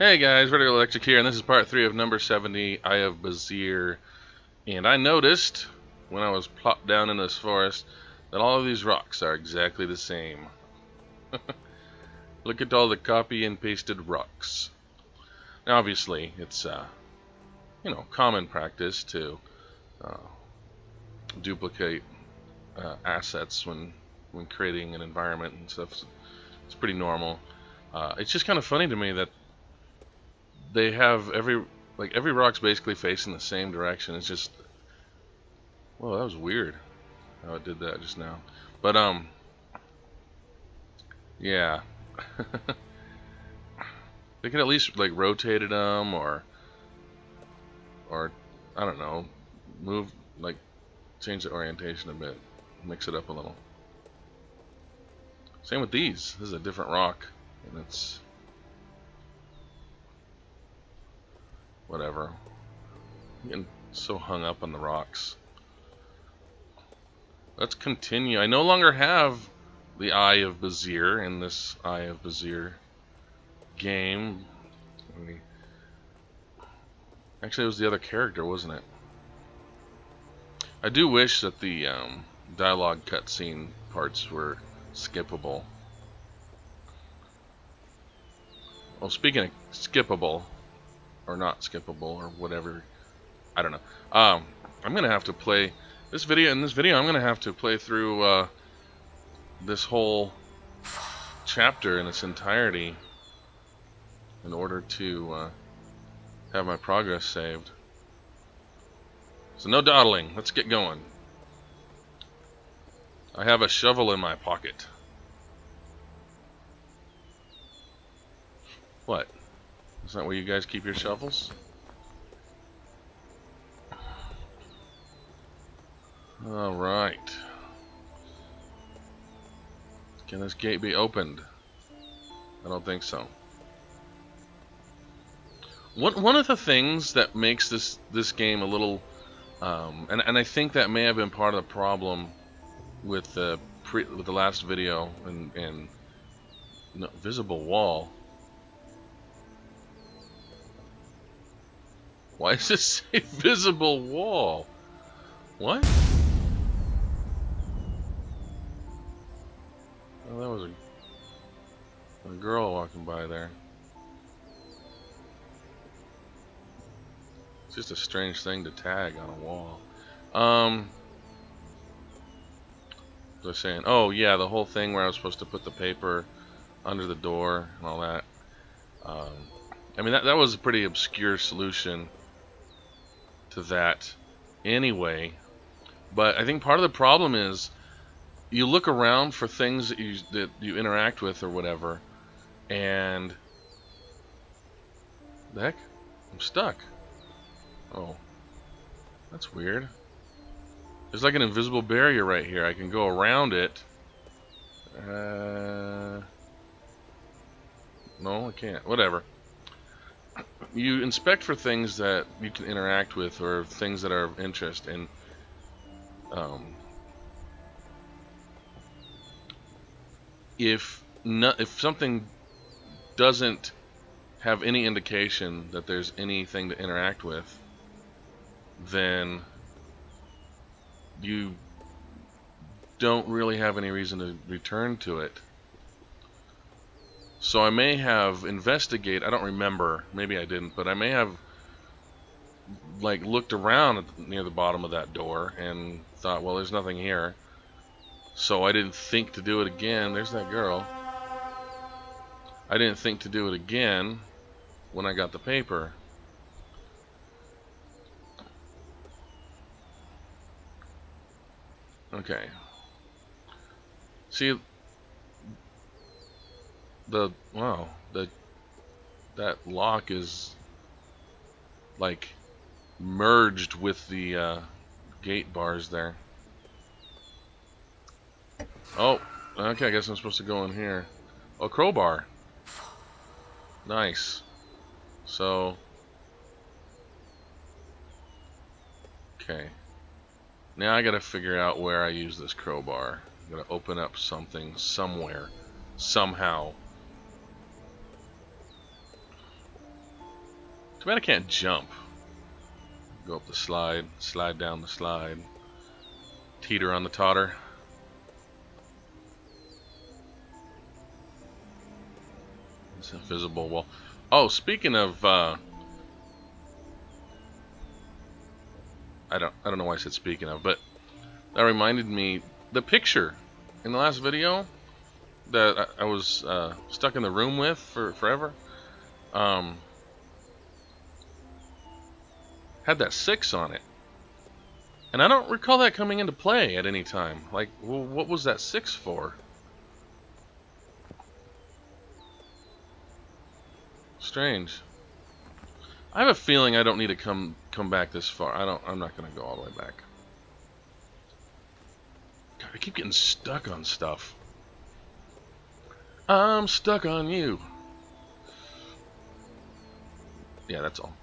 Hey guys, Radical Electric here, and this is part 3 of number 70, Eye of Basir. And I noticed, when I was plopped down in this forest, that all of these rocks are exactly the same. Look at all the copy and pasted rocks. Now obviously, it's common practice to duplicate assets when creating an environment and stuff. It's pretty normal. It's just kind of funny to me that they have every rock's basically facing the same direction. It's just, well, that was weird how it did that just now. But yeah, they could at least like rotated them or I don't know, move, like change the orientation a bit, mix it up a little. Same with these. This is a different rock, and it's whatever. I'm getting so hung up on the rocks. Let's continue. I no longer have the Eye of Basir in this Eye of Basir game. Actually, it was the other character, wasn't it? I do wish that the dialogue cutscene parts were skippable. Well, speaking of skippable, or not skippable, or whatever, I don't know. I'm gonna have to play this video. In this video, I'm gonna have to play through this whole chapter in its entirety in order to have my progress saved. So no dawdling. Let's get going. I have a shovel in my pocket. What? Is that where you guys keep your shovels? Alright. Can this gate be opened? I don't think so. One of the things that makes this game a little and I think that may have been part of the problem with the last video and no, visible wall. Why does it say visible wall? What? Oh, that was a girl walking by there. It's just a strange thing to tag on a wall. They're saying, oh yeah, the whole thing where I was supposed to put the paper under the door and all that. I mean, that was a pretty obscure solution to that anyway, but I think part of the problem is you look around for things that you interact with or whatever, and the heck, I'm stuck. Oh, that's weird. There's like an invisible barrier right here. I can go around it. No, I can't. Whatever. You inspect for things that you can interact with or things that are of interest, and if something doesn't have any indication that there's anything to interact with, then you don't really have any reason to return to it. So I may have investigated, I don't remember, maybe I didn't, but I may have like looked around near the bottom of that door and thought, well, there's nothing here. So I didn't think to do it again. There's that girl. I didn't think to do it again when I got the paper. Okay. See, that lock is like merged with the gate bars there. Oh, okay, I guess I'm supposed to go in here. Oh, crowbar. Nice. So, okay. Now I gotta figure out where I use this crowbar. I'm gonna open up something somewhere, somehow. Too bad I can't jump. Go up the slide, slide down the slide, teeter on the totter. It's invisible wall. Oh, speaking of, I don't know why I said speaking of, but that reminded me, the picture in the last video that I was stuck in the room with for forever, had that 6 on it. And I don't recall that coming into play at any time. Like, well, what was that 6 for? Strange. I have a feeling I don't need to come back this far. I'm not gonna go all the way back. God, I keep getting stuck on stuff. I'm stuck on you. Yeah, that's all.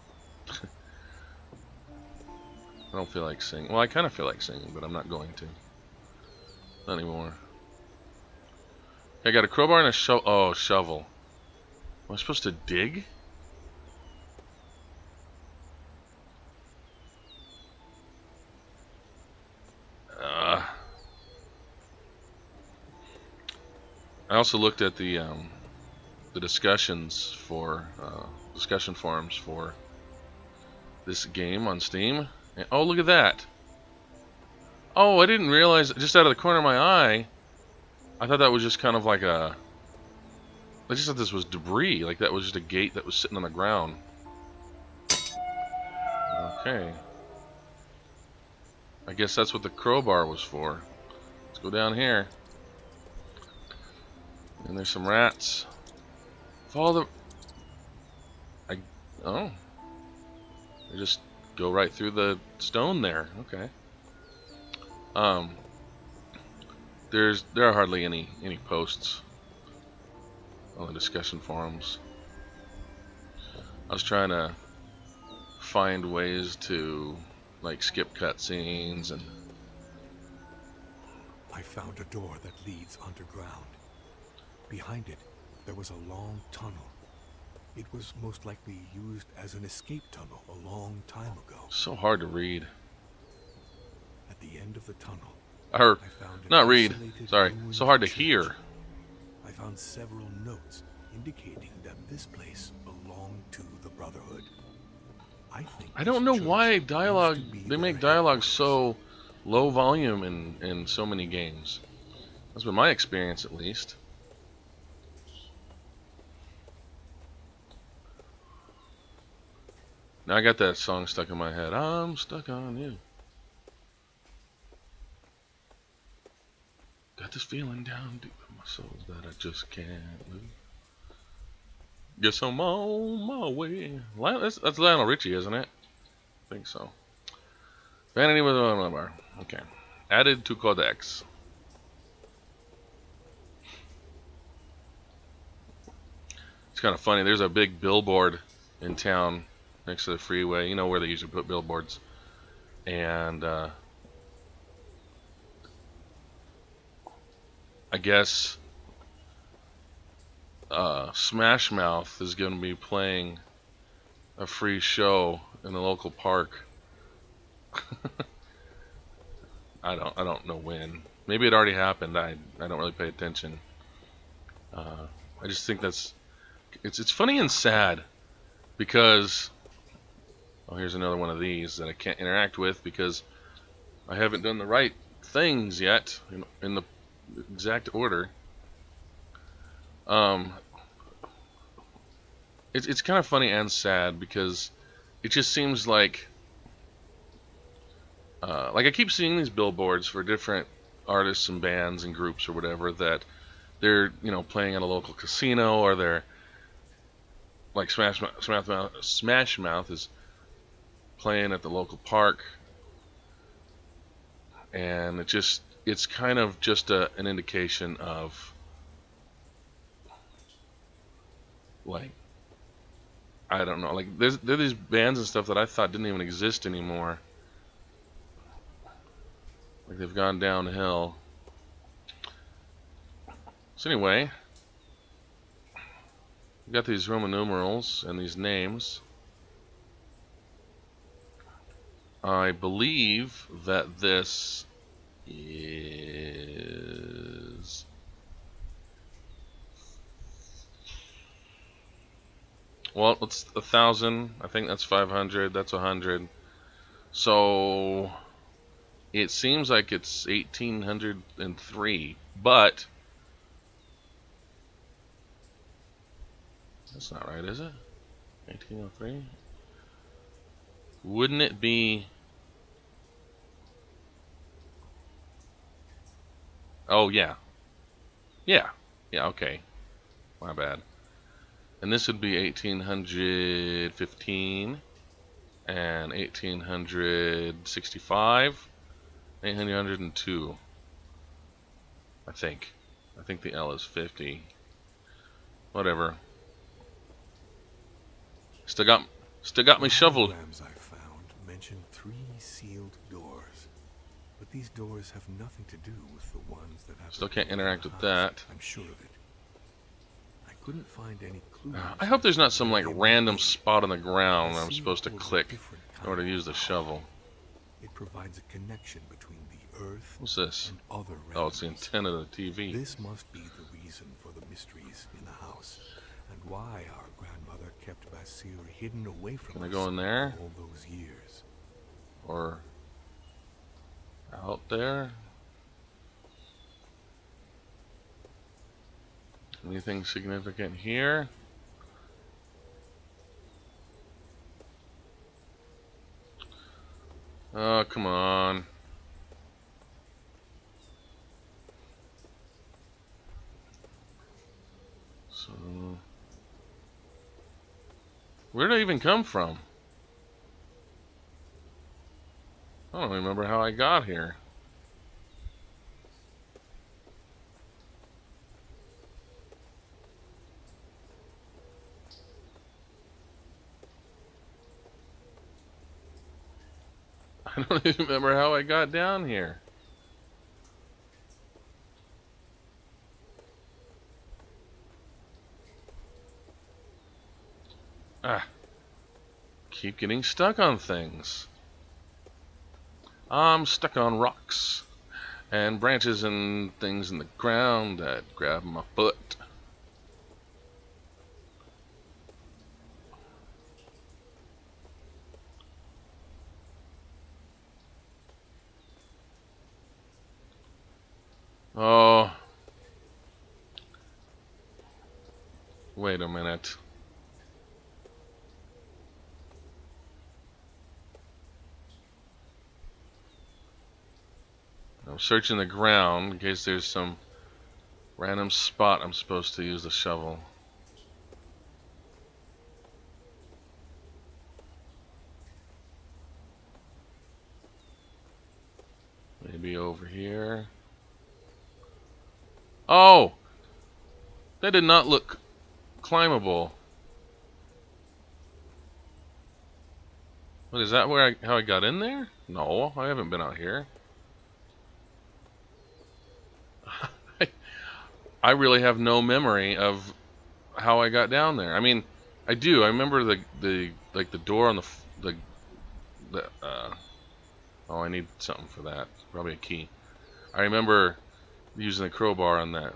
I don't feel like singing. Well, I kind of feel like singing, but I'm not going to. Not anymore. I got a crowbar and a shovel. Oh, shovel. Am I supposed to dig? I also looked at the discussions for discussion forums for this game on Steam. And, oh, look at that! Oh, I didn't realize, just out of the corner of my eye, I thought that was just kind of like a... I just thought this was debris, like that was just a gate that was sitting on the ground. Okay. I guess that's what the crowbar was for. Let's go down here. And there's some rats. Follow the... Oh. They just go right through the stone there. Okay. There are hardly any posts on the discussion forums. I was trying to find ways to like skip cutscenes and... I found a door that leads underground. Behind it, there was a long tunnel. It was most likely used as an escape tunnel a long time ago. So hard to read. At the end of the tunnel, Or, I found not read, sorry, so hard to hear. I found several notes indicating that this place belonged to the Brotherhood. I don't know why dialogue, they make dialogue so low volume in so many games. That's been my experience, at least. Now I got that song stuck in my head. I'm stuck on you. Got this feeling down deep in my soul that I just can't lose. Guess I'm on my way. That's Lionel Richie, isn't it? I think so. Vanity with a number. Okay. Added to Codex. It's kind of funny. There's a big billboard in town next to the freeway. You know where they usually put billboards. And I guess Smash Mouth is going to be playing a free show in the local park. I don't know when. Maybe it already happened. I don't really pay attention. I just think it's funny and sad because oh, here's another one of these that I can't interact with because I haven't done the right things yet in the exact order. It's kind of funny and sad because it just seems like I keep seeing these billboards for different artists and bands and groups or whatever that they're playing at a local casino, or they're like Smash Mouth is playing at the local park, and it's kind of just an indication of like, I don't know, like there are these bands and stuff that I thought didn't even exist anymore. Like they've gone downhill. So anyway, we got these Roman numerals and these names. I believe that this is... Well, it's 1,000. I think that's 500. That's 100. So it seems like it's 1,803, but that's not right, is it? 1,803? Wouldn't it be... Oh, yeah. Yeah. Yeah, okay. My bad. And this would be 1,815 and 1,865, 802. I think. I think the L is 50. Whatever. Still got me shoveled. Diagrams I found mention 3 sealed doors, but these doors have nothing to do with the ones that have. Still can't interact with that. I'm sure of it. I couldn't find any clues. I hope there's not some like random spot on the ground I'm supposed to click in order to use the shovel. It provides a connection between the earth What's this? and other remedies. Oh, it's the antenna of the TV. This must be the reason for the mysteries in the house, and why our grandmother kept Basir hidden away from Can I us go in there? all those years. Or out there? Anything significant here? Oh, come on. So, where did I even come from? I don't remember how I got here. I don't even remember how I got down here. Ah. Keep getting stuck on things. I'm stuck on rocks and branches and things in the ground that grab my foot. Oh. Wait a minute. I'm searching the ground in case there's some random spot I'm supposed to use the shovel. Maybe over here. Oh! That did not look climbable. What, is that where how I got in there? No, I haven't been out here. I really have no memory of how I got down there. I mean, I do. I remember the door on the oh, I need something for that. Probably a key. I remember using the crowbar on that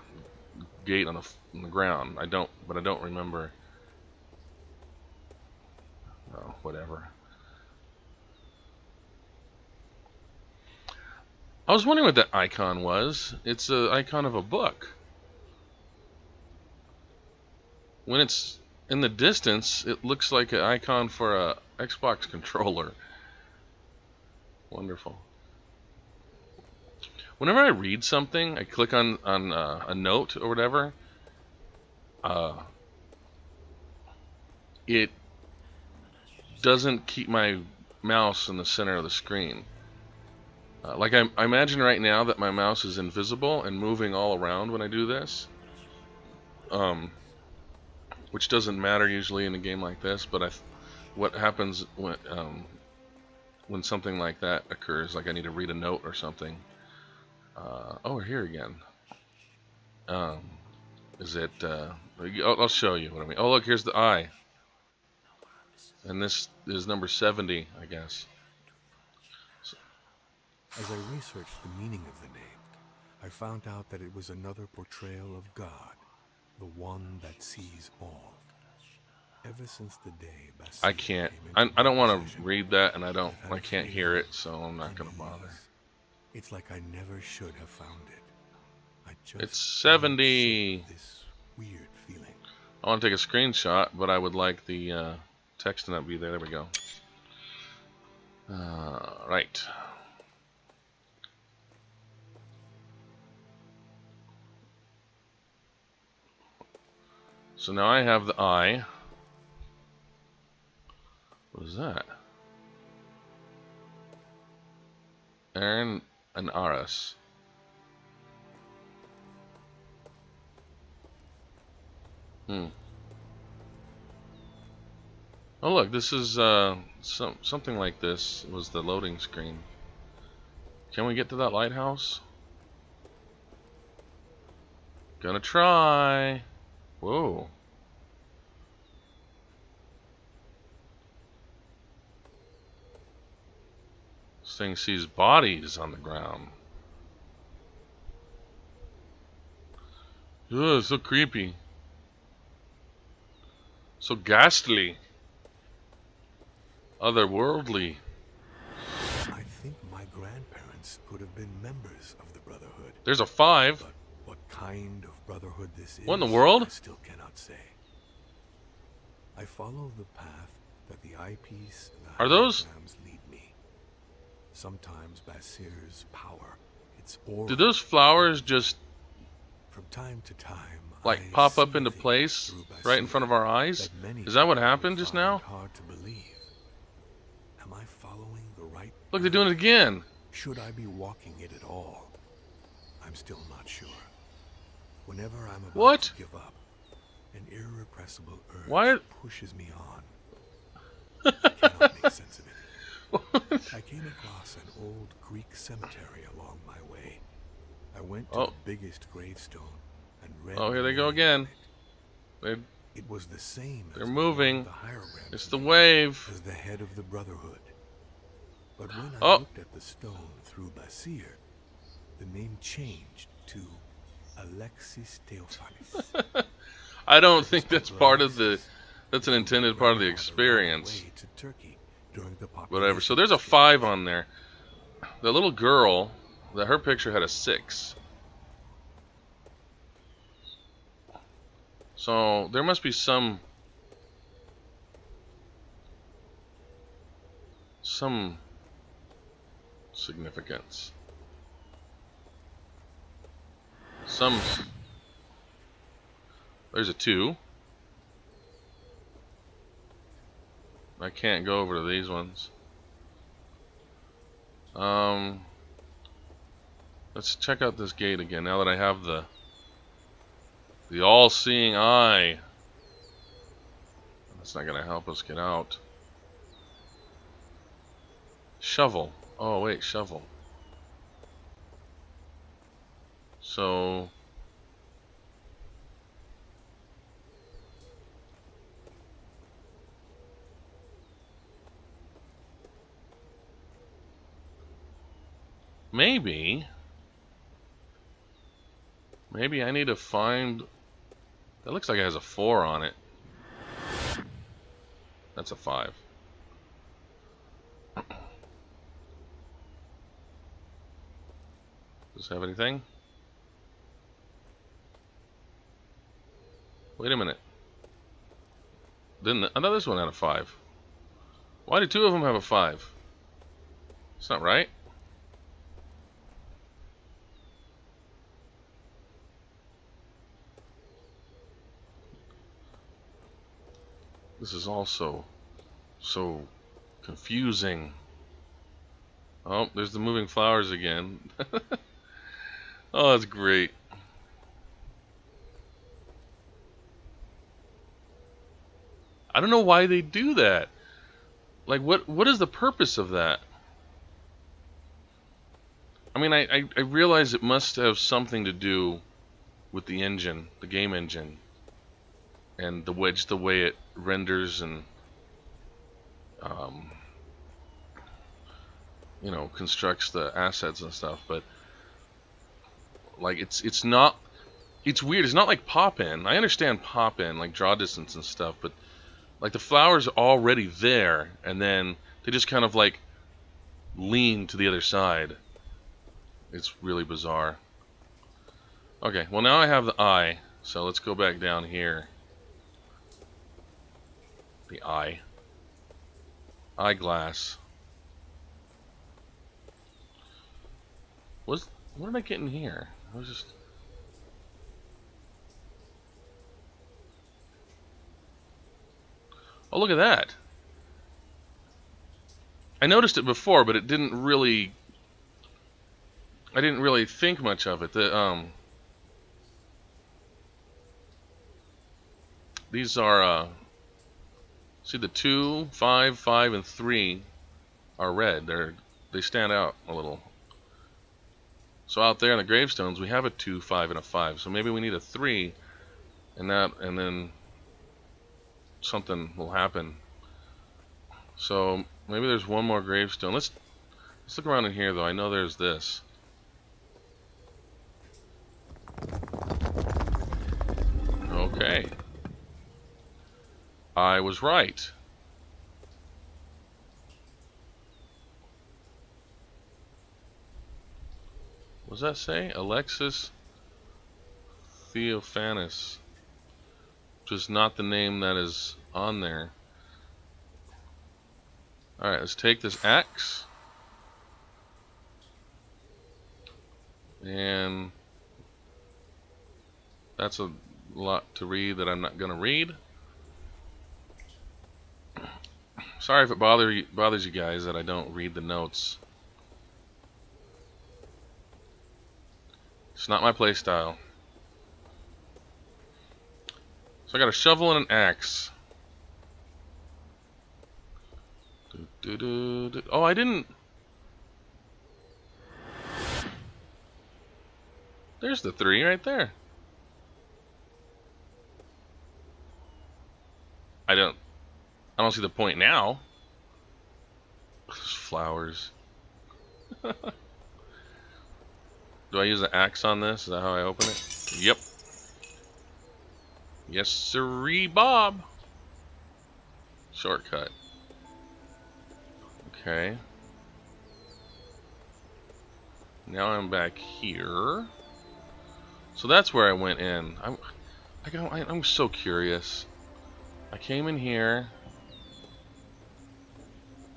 gate on the ground. But I don't remember. Oh, whatever. I was wondering what that icon was. It's an icon of a book. When it's in the distance, it looks like an icon for a Xbox controller. Wonderful. Whenever I read something, I click on a note or whatever. It doesn't keep my mouse in the center of the screen. Like I imagine right now that my mouse is invisible and moving all around when I do this. Which doesn't matter usually in a game like this, but what happens when something like that occurs, like I need to read a note or something. Oh, we're here again. Is it? I'll show you what I mean. Oh, look, here's the eye, and this is number 70, I guess. As I researched the meaning of the name, I found out that it was another portrayal of God, the one that sees all. Ever since the day I Basir can't. came I into my don't want to possession, read that, and I've had I a can't feeling hear of it, so I'm not gonna bother. unease. It's like I never should have found it. I It's just cannot shake 70. this weird feeling. I want to take a screenshot, but I would like the text to not be there. There we go. Right. So now I have the eye. What is that? Aaron and Aras. Oh look, this is something like this was the loading screen. Can we get to that lighthouse? Gonna try. Whoa. This thing sees bodies on the ground. Ugh, so creepy. So ghastly. Otherworldly. I think my grandparents could have been members of the Brotherhood. There's a 5. But what kind of Brotherhood this is, What in the world? I still cannot say. I follow the path that the eyepiece and the Are those? holograms lead me. Sometimes Basir's power, its aura. Did those flowers just From time to time, like I pop up see into things place through right in Basir front of our eyes? that many Is that what people happened just find now? hard to believe. Am I following the right Look, they're path? doing it again. Should I be walking it at all? I'm still not sure. Whenever I'm about What? to give up, an irrepressible urge Why? pushes me on. I cannot make sense of it. I came across an old Greek cemetery along my way. I went to Oh. the biggest gravestone and read. Oh, here the they go name again. on it. They, It was the same they're as moving. the hieroglyphs It's the as wave. the head of the Brotherhood. But when I Oh. looked at the stone through Basir, the name changed to Alexis Theophanis. I don't think that's part of the. That's an intended part of the experience. To Turkey during the Whatever. So population there's a explosion. 5 on there. The little girl, that her picture had a 6. So there must be some significance. There's a 2. I can't go over to these ones. Let's check out this gate again now that I have the all-seeing eye. That's not gonna help us get out. Shovel. Oh wait, shovel. So maybe I need to find. That looks like it has a 4 on it. That's a 5. Does it have anything? Wait a minute. I thought this one had a 5. Why do 2 of them have a 5? It's not right. This is also so confusing. Oh, there's the moving flowers again. Oh, that's great. I don't know why they do that. Like, what is the purpose of that? I mean, I realize it must have something to do with the engine, the game engine, and the way it renders and you know, constructs the assets and stuff. But like, it's not. It's weird. It's not like pop-in. I understand pop-in, like draw distance and stuff, but like the flowers are already there, and then they just kind of like lean to the other side. It's really bizarre. Okay, well now I have the eye, so let's go back down here. The eye. Eyeglass. What did I get in here? I was just... Oh, look at that. I noticed it before, but it didn't really... I didn't really think much of it. These are, see the 2, 5, 5, and 3 are red. They stand out a little. So out there in the gravestones, we have a 2, 5, and a 5. So maybe we need a 3, and then something will happen. So maybe there's one more gravestone. Let's look around in here, though. I know there's this. Okay. I was right. What does that say? Alexis Theophanis. Just not the name that is on there. Alright, let's take this axe. And that's a lot to read that I'm not going to read. Sorry if it bothers you guys that I don't read the notes. It's not my play style. So I got a shovel and an axe. Oh, I didn't... There's the 3 right there. I don't see the point now. Flowers. Do I use the axe on this? Is that how I open it? Yep. Yes, sirree, Bob. Shortcut. Okay. Now I'm back here. So that's where I went in. I'm so curious. I came in here,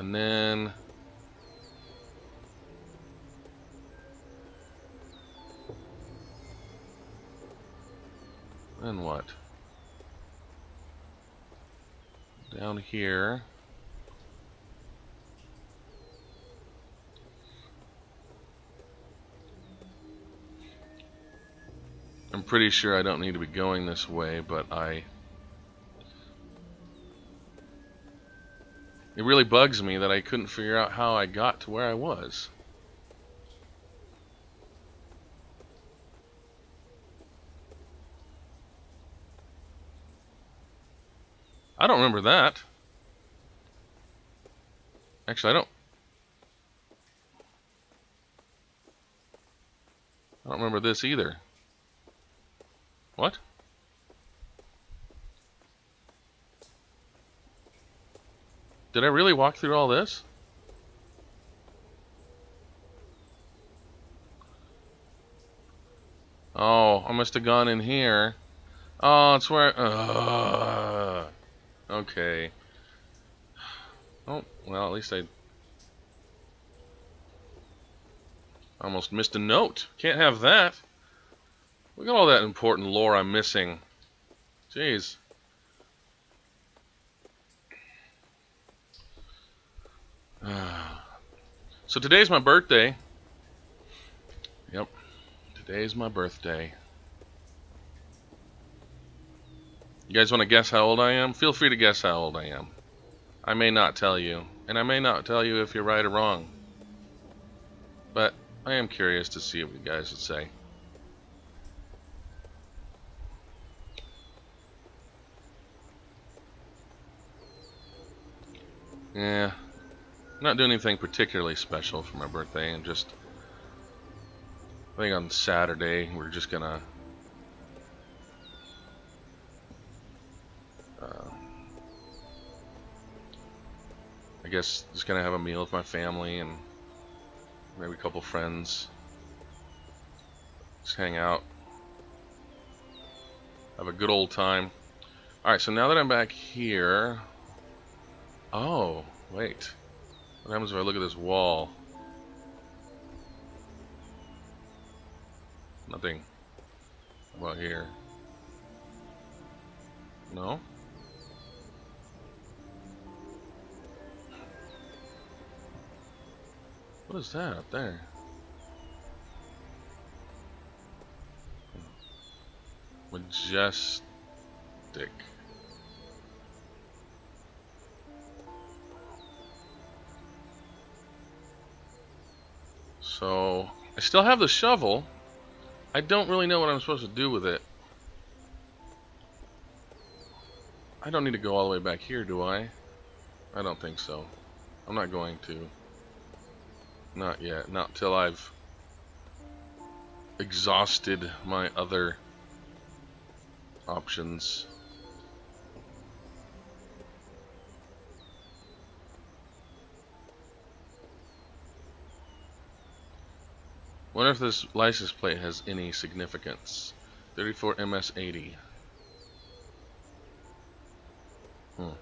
and then what? Down here. I'm pretty sure I don't need to be going this way, but it really bugs me that I couldn't figure out how I got to where I was. I don't remember that. Actually, I don't remember this either. What? Did I really walk through all this? Oh, I must have gone in here. Oh, it's where... okay. Oh, well, at least I almost missed a note. Can't have that. Look at all that important lore I'm missing. Jeez. So today's my birthday. Yep. Today's my birthday. You guys want to guess how old I am? Feel free to guess how old I am. I may not tell you. And I may not tell you if you're right or wrong. But I am curious to see what you guys would say. Yeah. Not doing anything particularly special for my birthday, and just, I think on Saturday we're just gonna I guess just gonna have a meal with my family and maybe a couple friends. Just hang out, have a good old time. Alright, so now that I'm back here, oh, wait. What happens if I look at this wall? Nothing about here. No? What is that up there? Majestic. So, I still have the shovel. I don't really know what I'm supposed to do with it. I don't need to go all the way back here, do I? I don't think so. I'm not going to. Not yet. Not till I've exhausted my other options. Wonder if this license plate has any significance. 34 MS80. Well,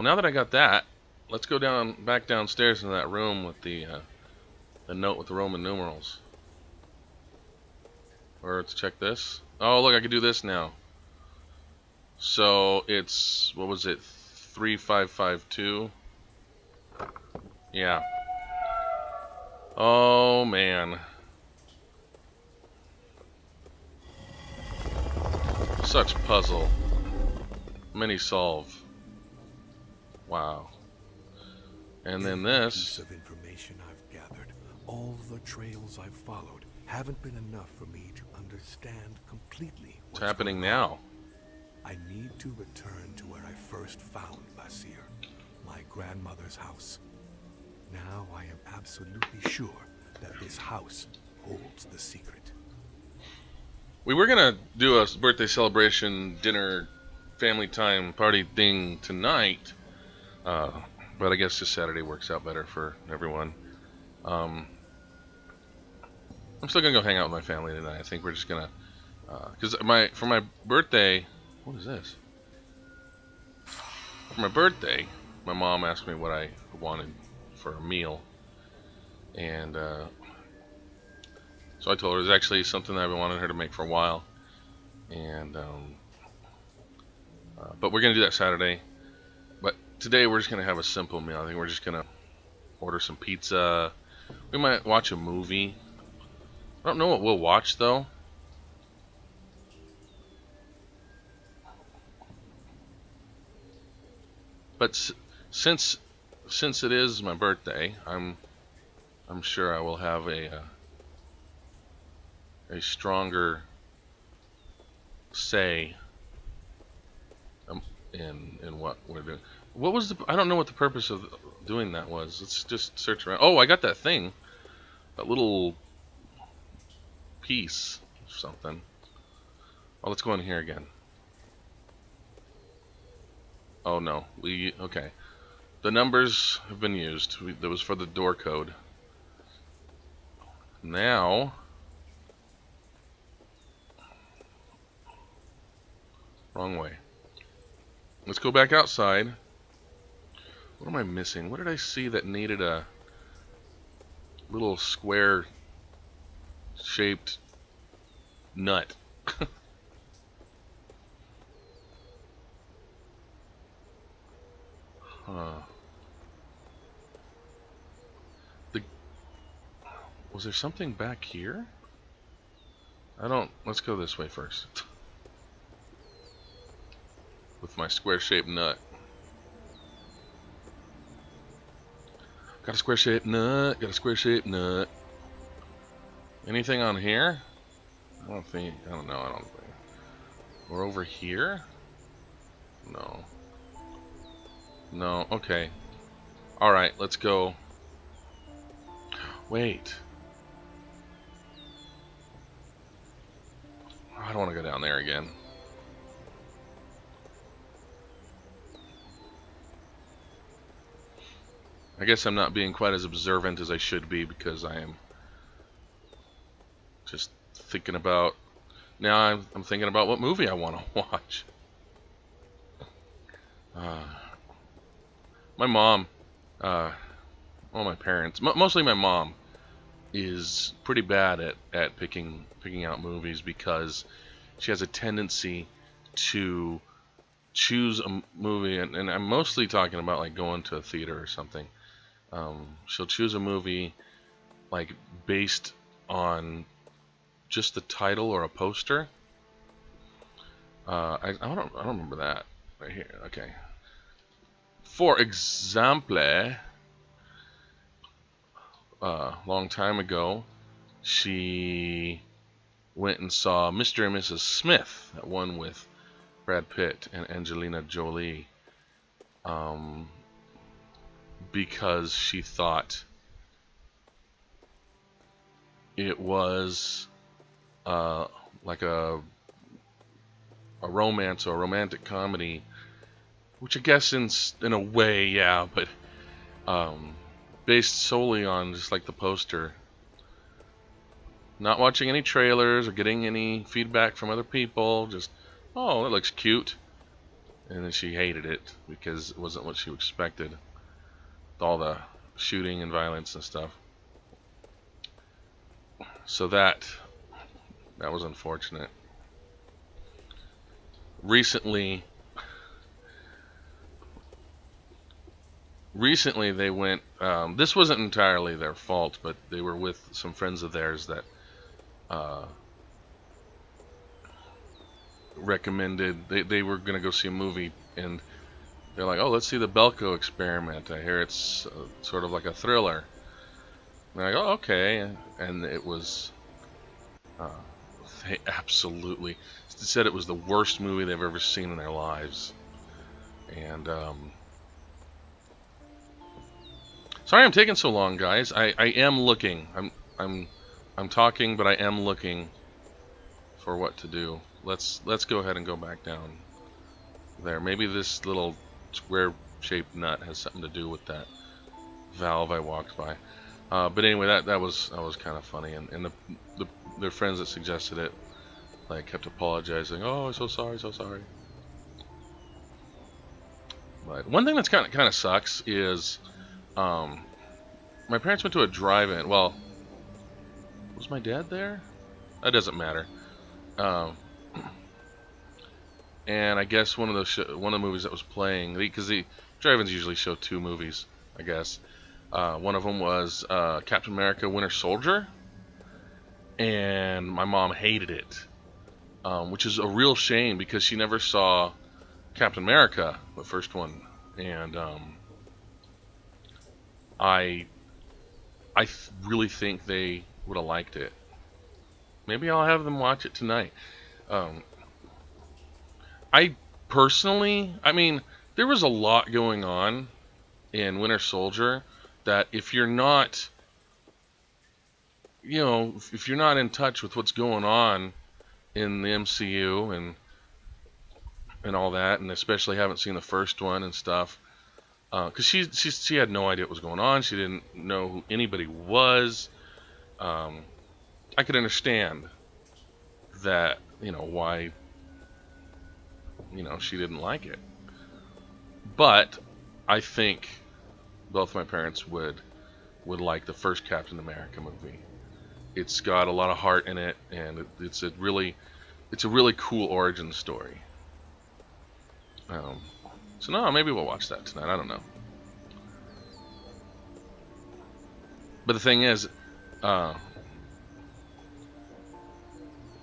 now that I got that, let's go back downstairs in that room with the note with the Roman numerals. Or let's check this. Oh, look, I can do this now. So it's, what was it, 3552? Yeah. Oh, man. Such puzzle. Mini solve. Wow. And then this. Piece of information I've gathered, all the trails I've followed, haven't been enough for me to understand completely what's happening now. I need to return to where I first found Basir, my grandmother's house. Now I am absolutely sure that this house holds the secret. We were gonna do a birthday celebration, dinner, family time party thing tonight, but I guess just Saturday works out better for everyone. I'm still gonna go hang out with my family tonight. I think we're just gonna, cause for my birthday, what is this? For my birthday, my mom asked me what I wanted for a meal, and so I told her it was actually something that I've been wanting her to make for a while, and but we're gonna do that Saturday. But today we're just gonna have a simple meal. I think we're just gonna order some pizza. We might watch a movie. I don't know what we'll watch though. But since it is my birthday, I'm sure I will have a stronger say in what we're doing. What was the? I don't know what the purpose of doing that was. Let's just search around. Oh, I got that thing, that little piece of something. Oh, let's go in here again. Oh no, okay. The numbers have been used. That was for the door code. Now, wrong way. Let's go back outside. What am I missing? What did I see that needed a little square shaped nut? Was there something back here? Let's go this way first. With my square-shaped nut. Got a square-shaped nut, got a square-shaped nut. Anything on here? I don't think. I don't know. I don't think. We're over here. No. No. Okay. All right. Let's go. Wait. I don't want to go down there again. I guess I'm not being quite as observant as I should be because I am just thinking about. Now I'm thinking about what movie I want to watch. My mom, well, my parents, mostly my mom, is pretty bad at picking out movies because she has a tendency to choose a movie, and I'm mostly talking about like going to a theater or something. She'll choose a movie like based on just the title or a poster. I don't remember that right here. Okay. For example, long time ago, she went and saw Mr. and Mrs. Smith, that one with Brad Pitt and Angelina Jolie, because she thought it was like a romance or a romantic comedy, which I guess in a way, yeah, but based solely on just like the poster. Not watching any trailers or getting any feedback from other people, just, oh, that looks cute. And then she hated it because it wasn't what she expected. With all the shooting and violence and stuff. So that was unfortunate. Recently they went, this wasn't entirely their fault, but they were with some friends of theirs that recommended, they were going to go see a movie, and they're like, oh, let's see the Belko Experiment. I hear it's sort of like a thriller. And they're like, oh, okay. And it was, they absolutely said it was the worst movie they've ever seen in their lives. And, sorry I'm taking so long, guys. I am looking. I'm talking, but I am looking for what to do. Let's go ahead and go back down there. Maybe this little square-shaped nut has something to do with that valve I walked by. But anyway, that was kind of funny, and their friends that suggested it like kept apologizing. Oh, I'm so sorry, so sorry. But one thing that's kind of sucks is, my parents went to a drive-in. Well, was my dad there? That doesn't matter. And I guess one of the movies that was playing, because the drive-ins usually show 2 movies, I guess. One of them was Captain America: Winter Soldier, and my mom hated it, which is a real shame because she never saw Captain America, the first one, and I really think they would have liked it. Maybe I'll have them watch it tonight. I personally, I mean, there was a lot going on in Winter Soldier that if you're not, if you're not in touch with what's going on in the MCU and all that, and especially haven't seen the first one and stuff, because she had no idea what was going on. She didn't know who anybody was. I could understand that, why, she didn't like it. But I think both my parents would like the first Captain America movie. It's got a lot of heart in it, and it's a really cool origin story. So no, maybe we'll watch that tonight. I don't know. But the thing is,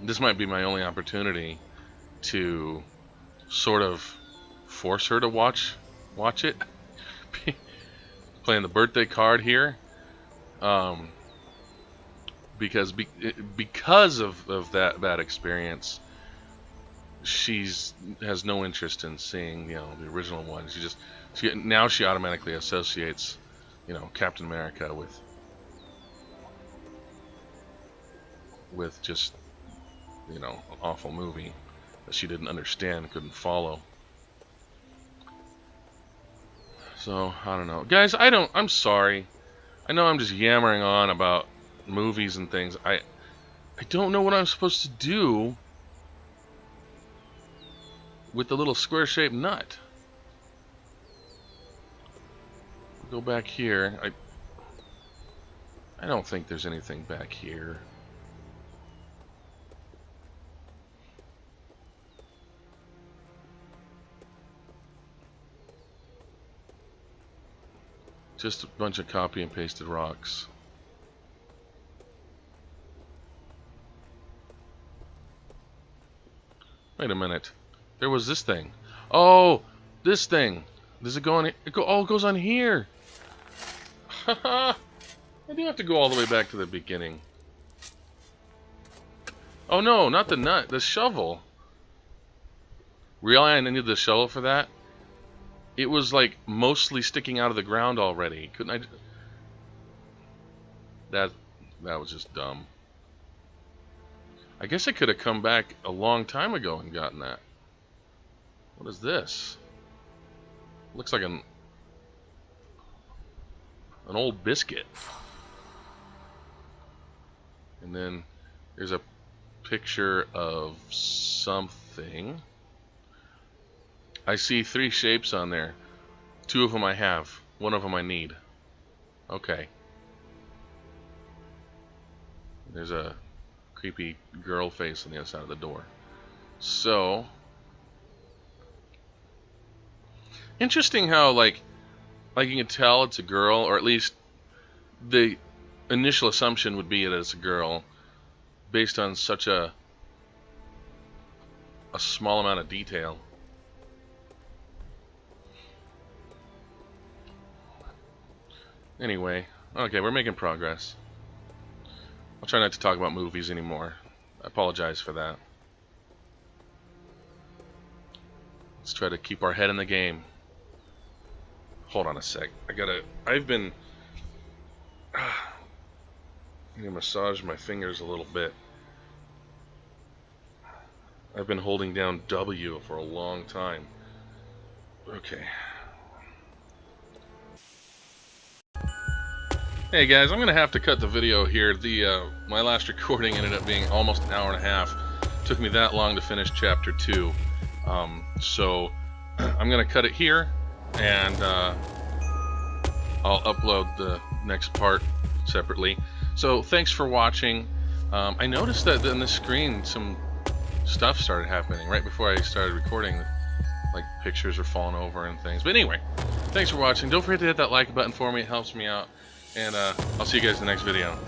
this might be my only opportunity to sort of force her to watch it. Playing the birthday card here, because because of that bad experience, has no interest in seeing, you know, the original one. Now she automatically associates, you know, Captain America with just, you know, an awful movie that she didn't understand, couldn't follow. So I don't know, guys. I'm sorry. I know I'm just yammering on about movies and things. I don't know what I'm supposed to do with the little square-shaped nut. Go back here. I don't think there's anything back here. Just a bunch of copy and pasted rocks. Wait a minute. There was this thing. Oh, this thing. Does it go on? Oh, it goes on here. Haha. I do have to go all the way back to the beginning. Oh no, not the nut. The shovel. Really? I needed the shovel for that? It was like mostly sticking out of the ground already. Couldn't I? That was just dumb. I guess I could have come back a long time ago and gotten that. What is this? Looks like an old biscuit. And then there's a picture of something. I see 3 shapes on there. 2 of them I have. 1 of them I need. Okay. There's a creepy girl face on the other side of the door. So, interesting how like you can tell it's a girl, or at least the initial assumption would be it is a girl based on such a small amount of detail. Anyway, okay, we're making progress. I'll try not to talk about movies anymore. I apologize for that. Let's try to keep our head in the game. Hold on a sec. I've been I'm gonna massage my fingers a little bit. I've been holding down W for a long time. Okay. Hey guys, I'm gonna have to cut the video here. My last recording ended up being almost an hour and a half. It took me that long to finish chapter 2. So I'm gonna cut it here, and I'll upload the next part separately. So thanks for watching. I noticed that in the screen some stuff started happening right before I started recording. Like pictures are falling over and things. But anyway, thanks for watching. Don't forget to hit that like button for me. It helps me out. And I'll see you guys in the next video.